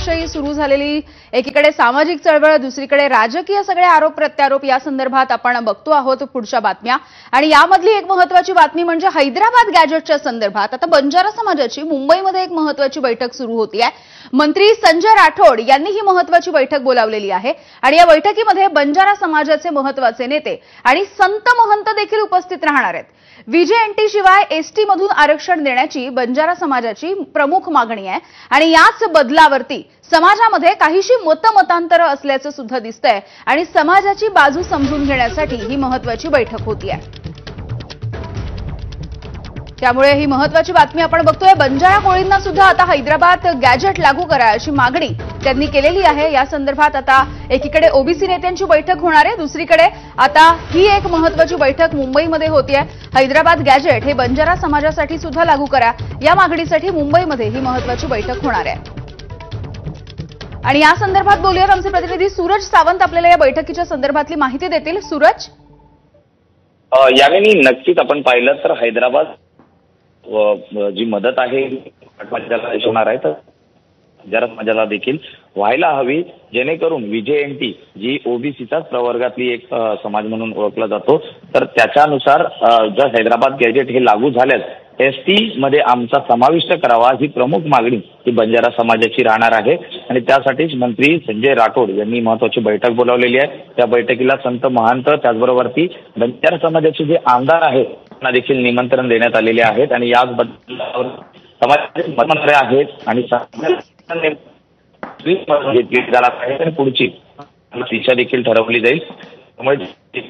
महिलांविषयी सुरू झालेली एकीकडे सामाजिक चळवळ, दुसरीकडे राजकीय सगळे आरोप प्रत्यारोप या संदर्भात आपण बघतो आहोत पुढच्या बातम्या। आणि यामधली एक महत्त्वाची बातमी म्हणजे हैदराबाद गॅजेटच्या संदर्भात आता बंजारा समाजाची मुंबईमध्ये एक महत्त्वाची बैठक सुरू होती आहे। मंत्री संजय राठोड यांनी ही महत्त्वाची बैठक बोलावलेली आहे आणि या बैठकीमध्ये बंजारा समाजाचे महत्त्वाचे नेते आणि संत महंत देखील उपस्थित राहणार आहेत। व्हीजेएनटी शिवाय एसटी मधून आरक्षण देण्याची बंजारा समाजाची प्रमुख मागणी आहे आणि याच बदलावरती समाजामध्ये काहीशी मतमतांतर असल्याचं सुद्धा दिसतंय आणि समाजाची बाजू समजून घेण्यासाठी ही महत्त्वाची बैठक होती आहे। त्यामुळे ही महत्त्वाची बातमी आपण बघतोय। बंजारा कोळींना सुद्धा आता हैदराबाद गॅजेट लागू करा अशी मागणी त्यांनी केलेली आहे। या संदर्भात आता एकीकडे ओबीसी नेत्यांची बैठक होणार आहे, दुसरीकडे आता ही एक महत्त्वाची बैठक मुंबईमध्ये होतीये। हैदराबाद गॅजेट हे बंजारा समाजासाठी सुद्धा लागू करा या मागणीसाठी मुंबईमध्ये ही महत्त्वाची बैठक होणार आहे। आणि या संदर्भात बोलूयात, आमचे प्रतिनिधी सूरज सावंत आपल्याला या बैठकीच्या संदर्भातली माहिती देतील। सूरज, यावेळी नक्कीच आपण पाहिलं तर हैदराबाद जी मदत आहे समाजाला होणार आहे तर बंजारा समाजाला देखील व्हायला हवी, जेणेकरून व्हीजेएनटी जी ओबीसीचाच प्रवर्गातली एक समाज म्हणून ओळखला जातो तर त्याच्यानुसार जर हैदराबाद गॅजेट हे लागू झाल्यास एसटी मध्ये आमचा समाविष्ट करावा ही प्रमुख मागणी ही बंजारा समाजाची राहणार आहे। आणि त्यासाठीच मंत्री संजय राठोड यांनी महत्त्वाची बैठक बोलावलेली आहे। त्या बैठकीला संत महंत त्याचबरोबर ती बंजारा समाजाचे जे आमदार आहेत त्यांना देखील निमंत्रण देण्यात आलेले आहेत आणि याच बद्दल समाजाचे मत आहेत आणि घेतली जाणार आहे आणि पुढची दिशा देखील ठरवली जाईल। त्यामुळे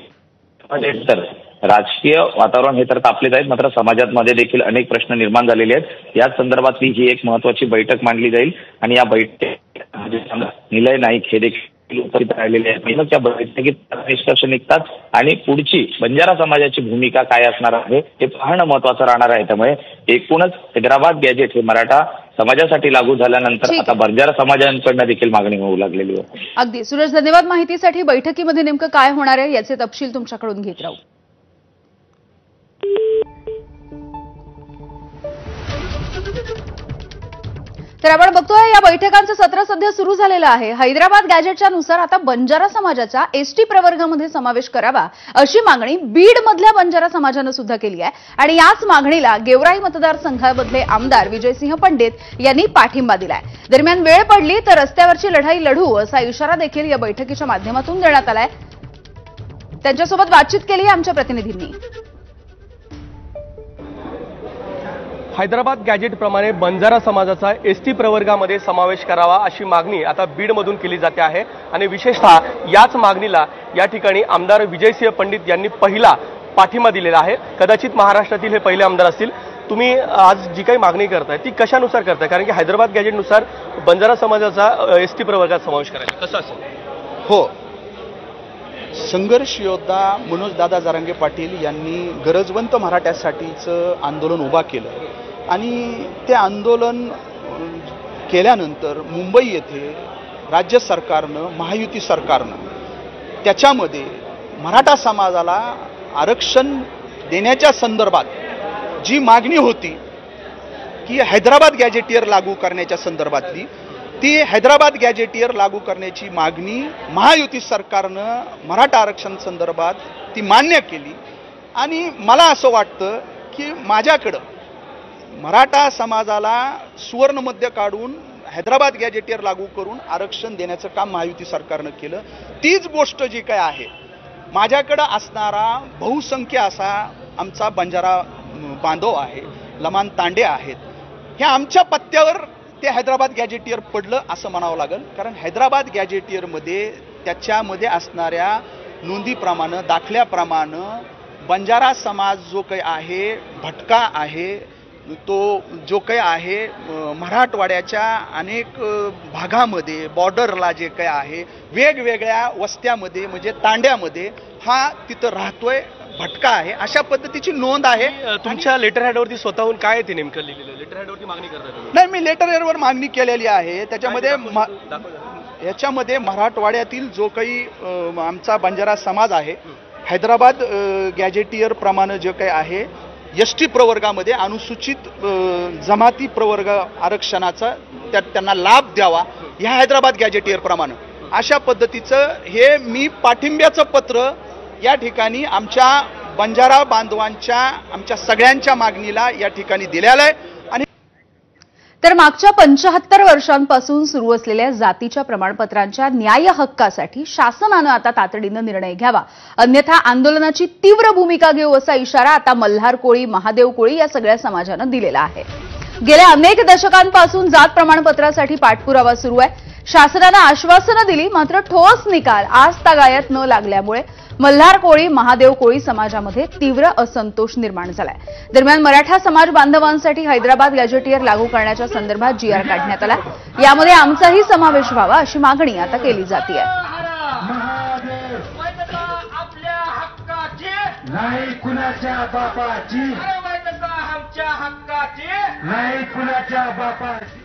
तर राजकीय वातावरण हे तर तापले जाईल, मात्र समाजामध्ये देखील अनेक प्रश्न निर्माण झालेले आहेत। याच संदर्भातली ही एक महत्त्वाची बैठक मांडली जाईल आणि या बैठकीत निलय नाईक हे देखील उपस्थित राहिलेले आहेत। त्या बैठकीत निष्कर्ष निघतात आणि पुढची बंजारा समाजाची भूमिका काय असणार आहे हे पाहणं महत्त्वाचं राहणार आहे। त्यामुळे एकूणच हैदराबाद गॅजेट हे मराठा समाजासाठी लागू झाल्यानंतर आता बंजारा समाजांकडून देखील मागणी होऊ लागलेली आहे। अगदी सूरज, धन्यवाद माहितीसाठी। बैठकीमध्ये नेमकं काय होणार आहे याचे तपशील तुमच्याकडून घेत राहू। तर आपण बघतोय या बैठकांचं सत्र सध्या सुरू झालेलं आहे। हैदराबाद गॅजेटच्या नुसार आता बंजारा समाजाचा एसटी प्रवर्गामध्ये समावेश करावा अशी मागणी बीड मधल्या बंजारा समाजानं सुद्धा केली आहे आणि याच मागणीला गेवराई मतदारसंघामधले आमदार विजयसिंह पंडित यांनी पाठिंबा दिलाय। दरम्यान वेळ पडली तर रस्त्यावरची लढाई लढू असा इशारा देखील या बैठकीच्या माध्यमातून देण्यात आलाय। त्यांच्यासोबत बातचीत केली आमच्या प्रतिनिधींनी। हैदराबाद गॅजेट प्रमाणे बंजारा समाजाचा एसटी प्रवर्गामध्ये समावेश करावा अशी मागणी आता बीडमधून केली जाते आहे आणि विशेषतः याच मागणीला या ठिकाणी आमदार विजयसिंह पंडित यांनी पहिला पाठिंबा दिलेला आहे। कदाचित महाराष्ट्रातील हे पहिले आमदार असतील। तुम्ही आज जी काही मागणी करताय ती कशानुसार करताय, कारण की हैदराबाद गॅजेटनुसार बंजारा समाजाचा एसटी प्रवर्गात समावेश करायचा कसं असेल? हो, संघर्ष योद्धा मनोजदादा जरांगे पाटील यांनी गरजवंत मराठ्यासाठीचं आंदोलन उभा केलं आणि ते आंदोलन केल्यानंतर मुंबई येथे राज्य सरकारनं, महायुती सरकारनं त्याच्यामध्ये मराठा समाजाला आरक्षण देण्याच्या संदर्भात जी मागणी होती की हैदराबाद गॅजेटियर लागू करण्याच्या संदर्भातली, ती हैदराबाद गॅजेटियर लागू करण्याची मागणी महायुती सरकारनं मराठा आरक्षण संदर्भात ती मान्य केली। आणि मला असं वाटतं की माझ्याकडं मराठा समाजाला सुवर्णमध्य काढून हैदराबाद गॅजेटियर लागू करून आरक्षण देण्याचं काम महायुती सरकारनं केलं। तीच गोष्ट जी काय आहे, माझ्याकडं असणारा बहुसंख्य असा आमचा बंजारा बांधव आहे, लमान तांडे आहेत, ह्या आमच्या पत्त्यावर ते हैदराबाद गॅजेटियर पडलं असं म्हणावं लागेल। कारण हैदराबाद गॅजेटियरमध्ये त्याच्यामध्ये असणाऱ्या नोंदीप्रमाणे, दाखल्याप्रमाणे बंजारा समाज जो काही आहे, भटका आहे, तो जो काही आहे मराठवाड्याच्या अनेक भागामध्ये, बॉर्डरला जे काही आहे, वेगवेगळ्या वस्त्यामध्ये म्हणजे तांड्यामध्ये हा तिथं राहतोय, भटका आहे, अशा पद्धतीची नोंद आहे। तुमच्या लेटर हेडवरती स्वतःहून काय ते नेमकं लिहिलेलं? लेटर हेडवरती मागणी करताय? नाही, मी लेटर हेडवर मागणी केलेली आहे। त्याच्यामध्ये याच्यामध्ये मराठवाड्यातील जो काही आमचा बंजारा समाज आहे, हैदराबाद गॅजेटियर प्रमाणे जे काही आहे एसटी प्रवर्गामध्ये अनुसूचित जमाती प्रवर्ग आरक्षणाचा त्यांना लाभ द्यावा ह्या हैदराबाद गॅजेटियर प्रमाणे अशा पद्धतीचं हे मी पाठिंब्याचं पत्र या ठिकाणी आमच्या बंजारा बांधवांच्या आमच्या सगळ्यांच्या मागणीला या ठिकाणी दिलेलं आहे. आणि तर मागच्या 75 वर्षांपासून सुरू असलेल्या जातीच्या प्रमाणपत्रांच्या न्याय हक्कासाठी शासनानं आता तातडीनं निर्णय घ्यावा, अन्यथा आंदोलनाची तीव्र भूमिका घेऊ असा इशारा आता मल्हार कोळी, महादेव कोळी या सगळ्या समाजानं दिलेला आहे. गेल्या अनेक दशकांपासून जात प्रमाणपत्रासाठी पाठपुरावा सुरू आहे. शासनानं आश्वासनं दिली, मात्र ठोस निकाल आजतागायत न लागल्यामुळे मल्हार कोळी, महादेव कोळी समाजामध्ये तीव्र असंतोष निर्माण झालाय. दरम्यान मराठा समाज बांधवांसाठी हैदराबाद गॅजेटियर लागू करण्याच्या संदर्भात GR काढण्यात आला. यामध्ये आमचाही समावेश व्हावा अशी मागणी आता केली जाते. नाही कुणाच्या बापाची, आमच्या हक्काची, नाही कुणाच्या बापाची.